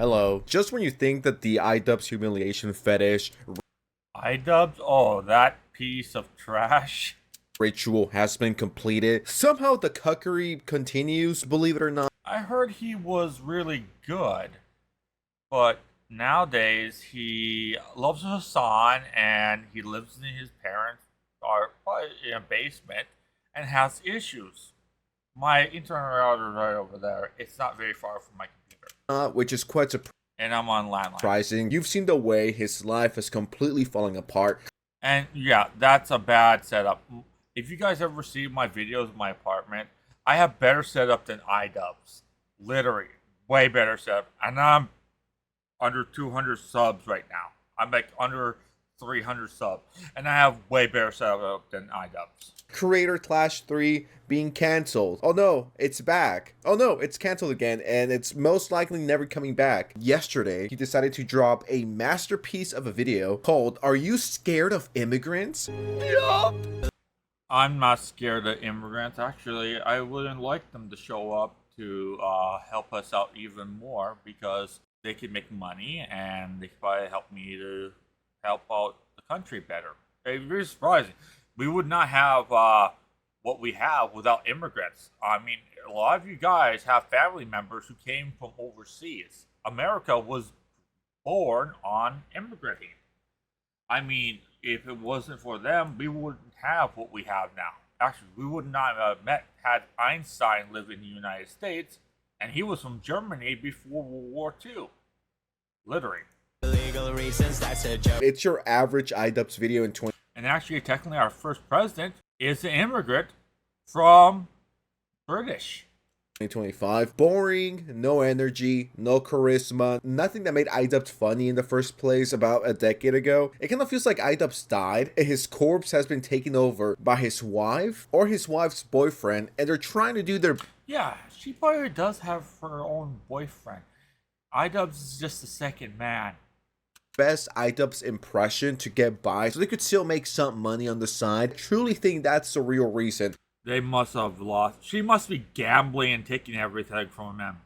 Hello. Just when you think that the iDubbbz humiliation fetish iDubbbz? Oh, that piece of trash. ritual has been completed, somehow the cuckery continues, believe it or not. I heard he was really good, but nowadays he loves Hassan and he lives in his parents' or probably in a basement and has issues. My internet router is right over there. It's not very far from my computer. Which is quite And I'm on landline. surprising. You've seen the way his life is completely falling apart. And yeah, that's a bad setup. If you guys ever see my videos of my apartment, I have better setup than iDubbbz. Literally, way better setup. And I'm under 200 subs right now. I'm like under 300 subs. And I have way better setup than iDubbbz. Creator Clash 3 being cancelled. Oh no, it's back. Oh no, it's cancelled again, and it's most likely never coming back. Yesterday, he decided to drop a masterpiece of a video called "Are You Scared of Immigrants?" Yup! I'm not scared of immigrants. Actually, I wouldn't like them to show up to help us out even more because they could make money and they could probably help me to help out the country better. It's very surprising. We would not have what we have without immigrants. I mean, a lot of you guys have family members who came from overseas. America was born on immigrating. I mean, if it wasn't for them, we wouldn't have what we have now. Actually, we would not have had Einstein live in the United States, and he was from Germany before World War II. Literally. Legal reasons, that's a joke. It's your average iDubbbz video in 20. And actually, technically, our first president is an immigrant from British. 2025. Boring, no energy, no charisma, nothing that made iDubbbz funny in the first place about a decade ago. It kind of feels like iDubbbz died and his corpse has been taken over by his wife or his wife's boyfriend, and they're trying to do their... Yeah, she probably does have her own boyfriend. iDubbbz is just the second man. best iDubbbz impression to get by so they could still make some money on the side. I truly think that's the real reason. They must have lost. She must be gambling and taking everything from him.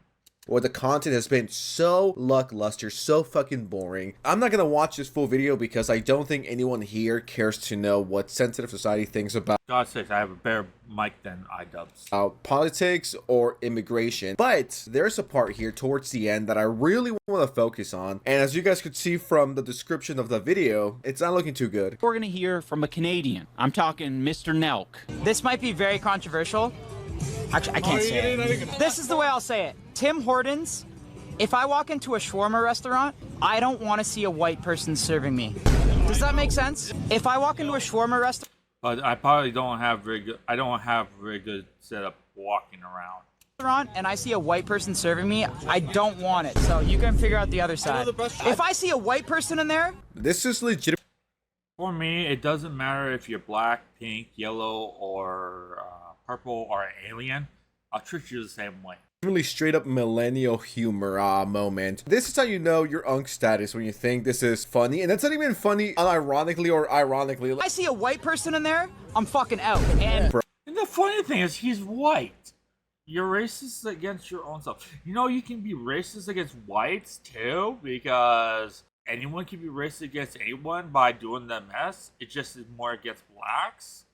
Well, the content has been so lackluster, so fucking boring. I'm not gonna watch this full video because I don't think anyone here cares to know what sensitive society thinks about God's sake, I have a better mic than iDubbbz. Politics or immigration. But there's a part here towards the end that I really want to focus on. And as you guys could see from the description of the video, it's not looking too good. We're gonna hear from a Canadian. I'm talking Mr. Nelk. This might be very controversial. Actually, I can't say it. This is the way I'll say it. Tim Hortons, if I walk into a shawarma restaurant, I don't want to see a white person serving me. Does that make sense? If I walk into a shawarma restaurant, But I probably don't have very good. I don't have very good setup walking around. and I see a white person serving me, I don't want it. So you can figure out the other side. If I see a white person in there, This is legit. For me, it doesn't matter if you're black, pink, yellow, or purple, or an alien. I'll treat you the same way. Really straight up millennial humor moment. This is how you know your unk status when you think this is funny, and that's not even funny unironically or ironically. I see a white person in there, I'm fucking out. And And the funny thing is, he's white. You're racist against your own self. You know, you can be racist against whites too, because anyone can be racist against anyone by doing the mess. It just is more against blacks,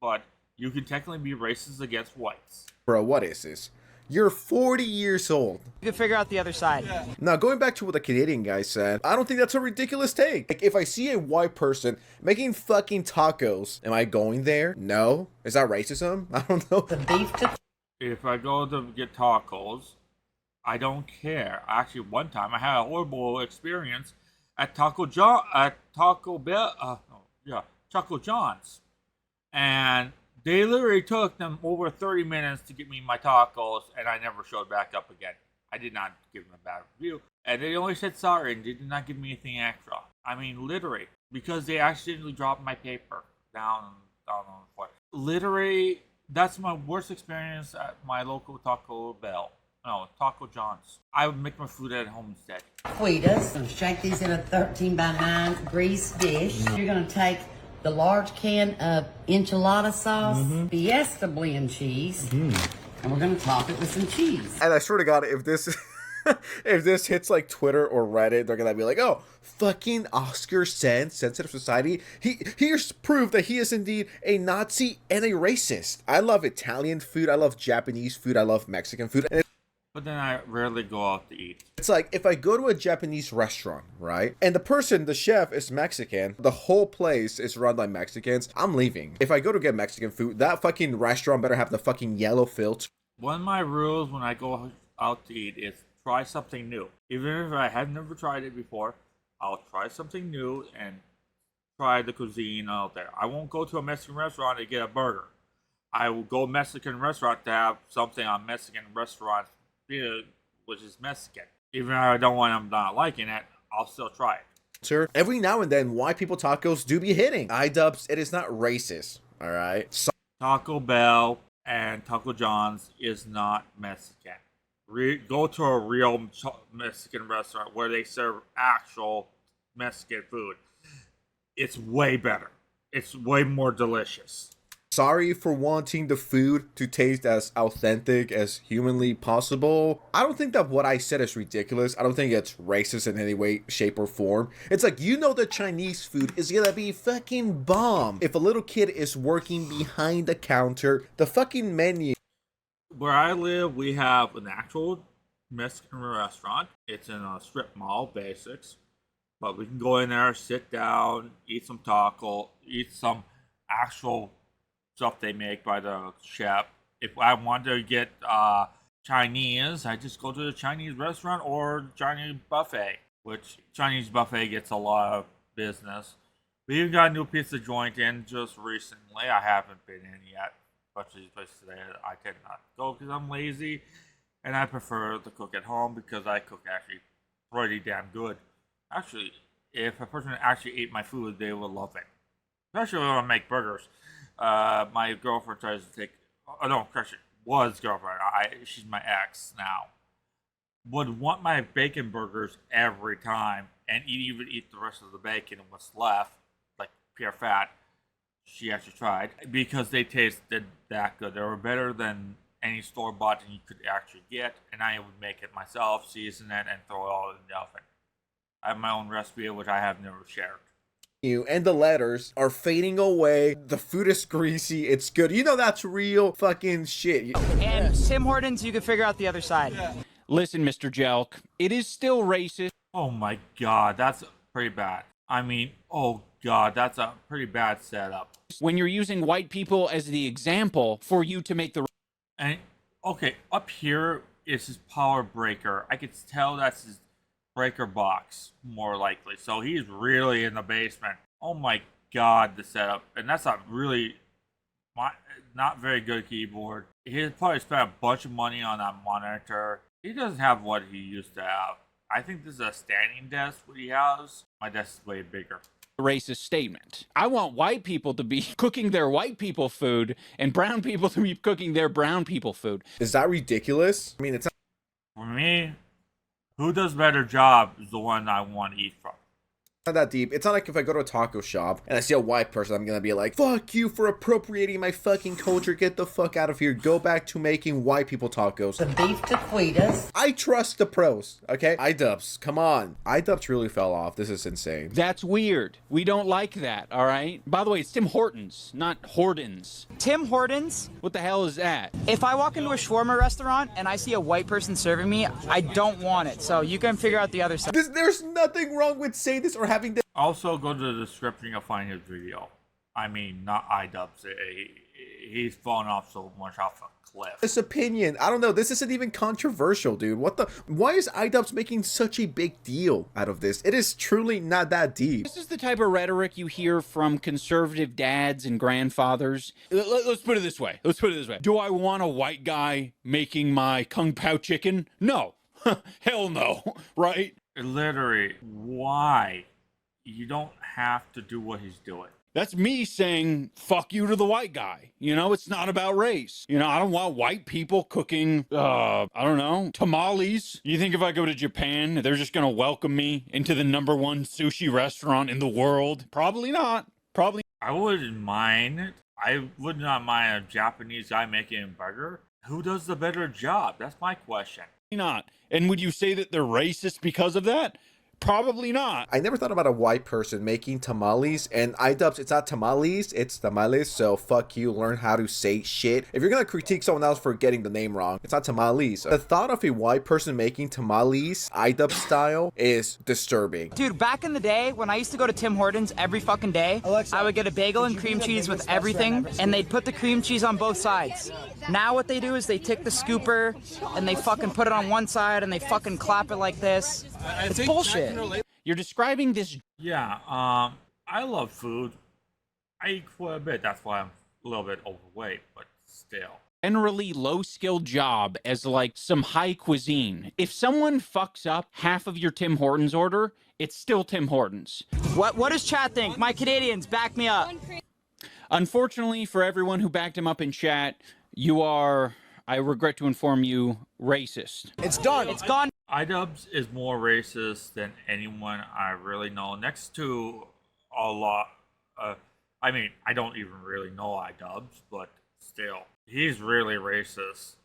but you can technically be racist against whites. Bro, what is this? You're 40 years old. you can figure out the other side. Now, going back to what the Canadian guy said, I don't think that's a ridiculous take. Like, if I see a white person making fucking tacos, am I going there? No. Is that racism? I don't know. If I go to get tacos, I don't care. Actually, one time I had a horrible experience at Taco John's, and they literally took them over 30 minutes to get me my tacos, and I never showed back up again. I did not give them a bad review, and they only said sorry, and they did not give me anything extra. I mean, literally, because they accidentally dropped my paper down on the floor. Literally, that's my worst experience at my local Taco John's. I would make my food at home instead. Fajitas and shake these in a 13x9 grease dish. You're gonna take the large can of enchilada sauce, Fiesta blend cheese, and we're gonna top it with some cheese. And I swear to God, if this If this hits like Twitter or Reddit, they're gonna be like, oh, fucking Oscar sensitive society. Here's proof that he is indeed a Nazi and a racist. I love Italian food, I love Japanese food, I love Mexican food. And But then I rarely go out to eat. it's like if I go to a Japanese restaurant, right? And the chef is Mexican, the whole place is run by Mexicans, I'm leaving. If I go to get Mexican food, that fucking restaurant better have the fucking yellow filter. One of my rules when I go out to eat is try something new. Even if I have never tried it before, I'll try something new and try the cuisine out there. I won't go to a Mexican restaurant to get a burger. I will go Mexican restaurant to have something on Mexican restaurant, which is Mexican. Even if I don't want, I'm not liking it, I'll still try it. Every now and then, white people tacos do be hitting. iDubbbz, it is not racist, all right? Taco Bell and Taco John's is not Mexican. Go to a real Mexican restaurant where they serve actual Mexican food. It's way better. It's way more delicious. Sorry for wanting the food to taste as authentic as humanly possible. I don't think that what I said is ridiculous. I don't think it's racist in any way, shape, or form. It's like, you know, the Chinese food is gonna be fucking bomb. If a little kid is working behind the counter, the fucking menu. Where I live, we have an actual Mexican restaurant. It's in a strip mall, basics. But we can go in there, sit down, eat some taco, eat some actual stuff they make by the chef. If I want to get Chinese, I just go to the Chinese restaurant or Chinese buffet, which Chinese buffet gets a lot of business. We even got a new pizza joint in just recently. I haven't been in yet. But these places today, I tend not to go because I'm lazy, and I prefer to cook at home because I cook actually pretty damn good. Actually, if a person actually ate my food, they would love it. Especially when I make burgers. My girlfriend tries to take. Oh no, Christian was girlfriend. She's my ex now. Would want my bacon burgers every time, and even eat the rest of the bacon and what's left, like pure fat. She actually tried because they tasted that good. They were better than any store bought you could actually get, and I would make it myself, season it, and throw it all in the oven. I have my own recipe, which I have never shared. And the letters are fading away. The food is greasy. It's good. You know that's real fucking shit. And Tim Hortons, you can figure out the other side. Listen, Mr. Jelk, it is still racist. Oh my god, that's pretty bad. I mean, oh god, that's a pretty bad setup. When you're using white people as the example for you to make the... And, okay, up here is his power breaker. I could tell that's his breaker box, more likely. So he's really in the basement. Oh my god, the setup. And that's not really... not very good keyboard. He probably spent a bunch of money on that monitor. He doesn't have what he used to have. I think this is a standing desk, what he has. My desk is way bigger. Racist statement. I want white people to be cooking their white people food and brown people to be cooking their brown people food. Is that ridiculous? I mean, it's not... For me, who does better job is the one I want to eat from. Not that deep. It's not like if I go to a taco shop and I see a white person, I'm gonna be like, fuck you for appropriating my fucking culture. Get the fuck out of here. Go back to making white people tacos. The beef taquitas. I trust the pros, okay? iDubbbz, come on. iDubbbz really fell off. This is insane. That's weird. We don't like that, all right? By the way, it's Tim Hortons, not Hortons. Tim Hortons, What the hell is that? if I walk into a shawarma restaurant and I see a white person serving me, I don't want it. So you can figure out the other side. There's nothing wrong with saying this or having this. Also, go to the description, you'll find his video. I mean, not iDubbbz. He's fallen off so much off a cliff. This opinion, I don't know. This isn't even controversial, dude. What the? Why is iDubbbz making such a big deal out of this? It is truly not that deep. This is the type of rhetoric you hear from conservative dads and grandfathers. Let's put it this way. Do I want a white guy making my Kung Pao chicken? No. Hell no. Right? Literally, why? You don't have to do what he's doing. That's me saying, fuck you to the white guy. You know, it's not about race. You know, I don't want white people cooking, I don't know, tamales. You think if I go to Japan, they're just going to welcome me into the #1 sushi restaurant in the world? Probably not. Probably. I wouldn't mind it. I would not mind a Japanese guy making a burger. Who does the better job? That's my question. Not. And would you say that they're racist because of that? Probably not. I never thought about a white person making tamales, and iDubbbz, it's not tamales, it's tamales, so fuck you, learn how to say shit. If you're gonna critique someone else for getting the name wrong, it's not tamales. The thought of a white person making tamales, iDubbbz style, is disturbing. Dude, back in the day, when I used to go to Tim Hortons every fucking day, I would get a bagel and cream cheese with everything, and they'd put the cream cheese on both sides. Now what they do is they take the scooper, and they fucking put it on one side, and they fucking clap it like this. It's bullshit. You're describing this. Yeah, I love food. I eat quite a bit. That's why I'm a little bit overweight, but still. Generally low-skilled job as like some high cuisine. If someone fucks up half of your Tim Hortons order, it's still Tim Hortons. What does chat think? My Canadians, back me up. Unfortunately, for everyone who backed him up in chat, you are, I regret to inform you, racist. It's done. It's gone. iDubbbz is more racist than anyone I really know. Next to a lot, I mean, I don't even really know iDubbbz, but still, he's really racist.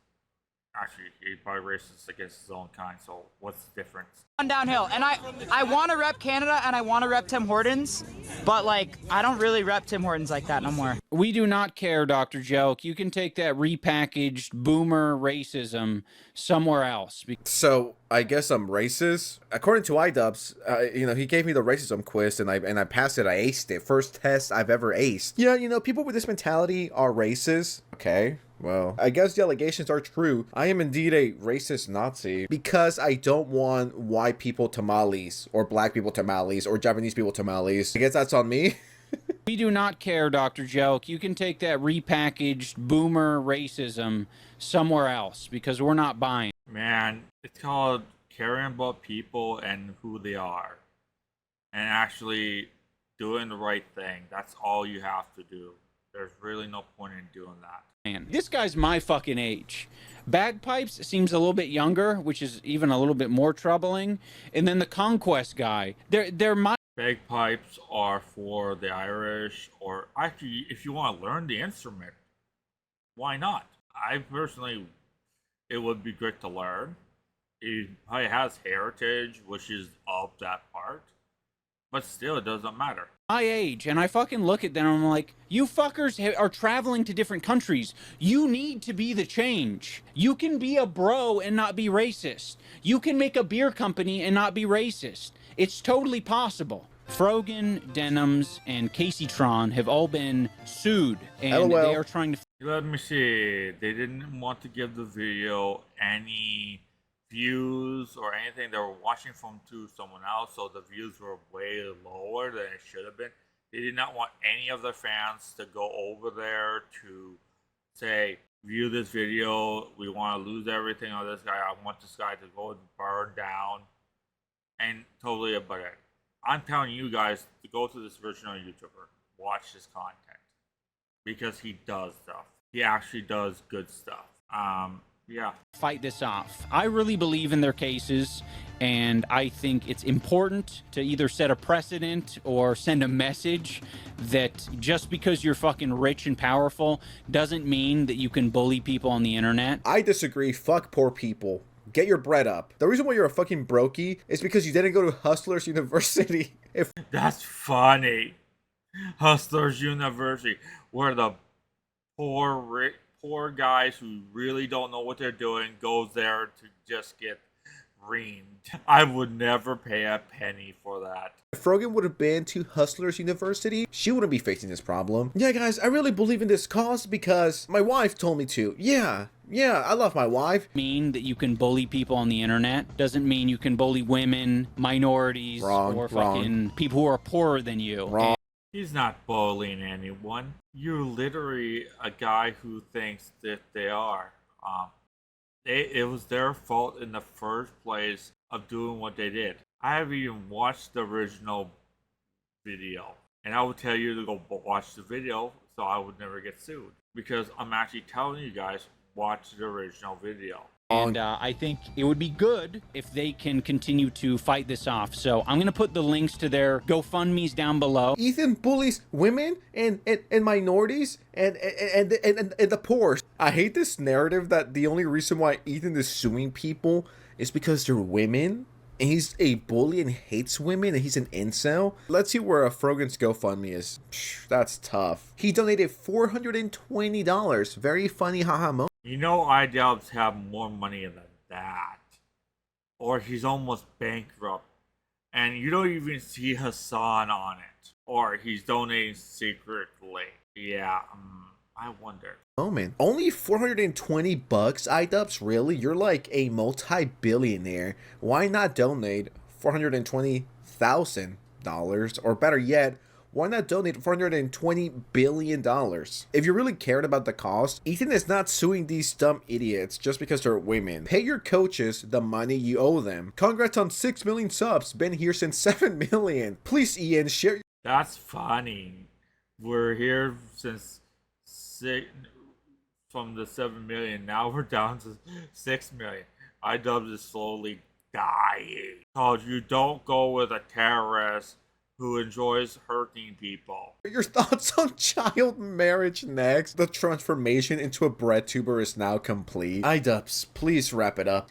Actually, he's probably racist against his own kind, so what's the difference? Downhill, and I want to rep Canada and I want to rep Tim Hortons, but like I don't really rep Tim Hortons like that no more. We do not care, Dr. Joke. You can take that repackaged boomer racism somewhere else. So I guess I'm racist. According to iDubbbz, you know, he gave me the racism quiz and I passed it. I aced it. First test I've ever aced. Yeah, you know, people with this mentality are racist. Okay. Well, I guess the allegations are true. I am indeed a racist Nazi because I don't want white people tamales or black people tamales or Japanese people tamales. I guess that's on me. We do not care, Dr. Joke. You can take that repackaged boomer racism somewhere else because we're not buying. Man, it's called caring about people and who they are. And actually doing the right thing. That's all you have to do. There's really no point in doing that. Man, this guy's my fucking age. Bagpipes seems a little bit younger, which is even a little bit more troubling. And then the Conquest guy, they're my... Bagpipes are for the Irish, or actually, if you want to learn the instrument, why not? I personally, it would be great to learn. It probably has heritage, which is of that part, but still, it doesn't matter. My age, and I fucking look at them and I'm like, you fuckers are traveling to different countries. You need to be the change. You can be a bro and not be racist. You can make a beer company and not be racist. It's totally possible. Frogan, Denims, and Casey Tron have all been sued, and they are trying to... Let me see. They didn't want to give the video any views or anything. They were watching from to someone else, so the views were way lower than it should have been. They did not want any of their fans to go over there to say, view this video, we want to lose everything on this guy, I want this guy to go and burn down, and totally about it. I'm telling you guys to go to this original YouTuber, watch his content, because he does stuff. He actually does good stuff. Yeah. Fight this off. I really believe in their cases, and I think it's important to either set a precedent or send a message that just because you're fucking rich and powerful doesn't mean that you can bully people on the internet. I disagree. Fuck poor people. Get your bread up. The reason why you're a fucking brokey is because you didn't go to Hustlers University. That's funny. Hustlers University, where the poor guys who really don't know what they're doing goes there to just get reamed. I would never pay a penny for that. If Frogan would have been to Hustlers University, she wouldn't be facing this problem. Yeah, guys, I really believe in this cause because my wife told me to. Yeah, I love my wife. Mean that you can bully people on the internet doesn't mean you can bully women, minorities, or fucking people who are poorer than you. Wrong. He's not bullying anyone. You're literally a guy who thinks that they are. It was their fault in the first place of doing what they did. I haven't even watched the original video. And I would tell you to go watch the video so I would never get sued. Because I'm actually telling you guys, watch the original video. And I think it would be good if they can continue to fight this off. So I'm going to put the links to their GoFundMes down below. Ethan bullies women and minorities and the poor. I hate this narrative that the only reason why Ethan is suing people is because they're women. And he's a bully and hates women and he's an incel. Let's see where Frogan's GoFundMe is. Psh, that's tough. He donated $420. Very funny, haha moment. You know iDubbbz have more money than that. Or he's almost bankrupt. And you don't even see Hassan on it. Or he's donating secretly. Yeah, I wonder. Moment. Only $420, iDubbbz? Really? You're like a multi-billionaire. Why not donate $420,000? Or better yet, why not donate $420 billion? If you really cared about the cost, Ethan is not suing these dumb idiots just because they're women. Pay your coaches the money you owe them. Congrats on 6 million subs. Been here since 7 million. Please, Ian, share. That's funny. We're here since from the 7 million. Now we're down to 6 million. iDubbbz is slowly dying. Because you don't go with a terrorist who enjoys hurting people. Your thoughts on child marriage next? The transformation into a bread tuber is now complete. iDubbbz, please wrap it up.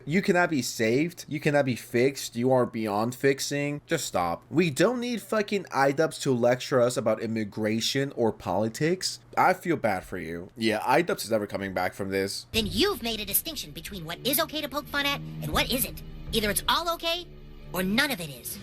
You cannot be saved. You cannot be fixed. You are beyond fixing. Just stop. We don't need fucking iDubbbz to lecture us about immigration or politics. I feel bad for you. Yeah, iDubbbz is never coming back from this. Then you've made a distinction between what is okay to poke fun at and what isn't. Either it's all okay or none of it is.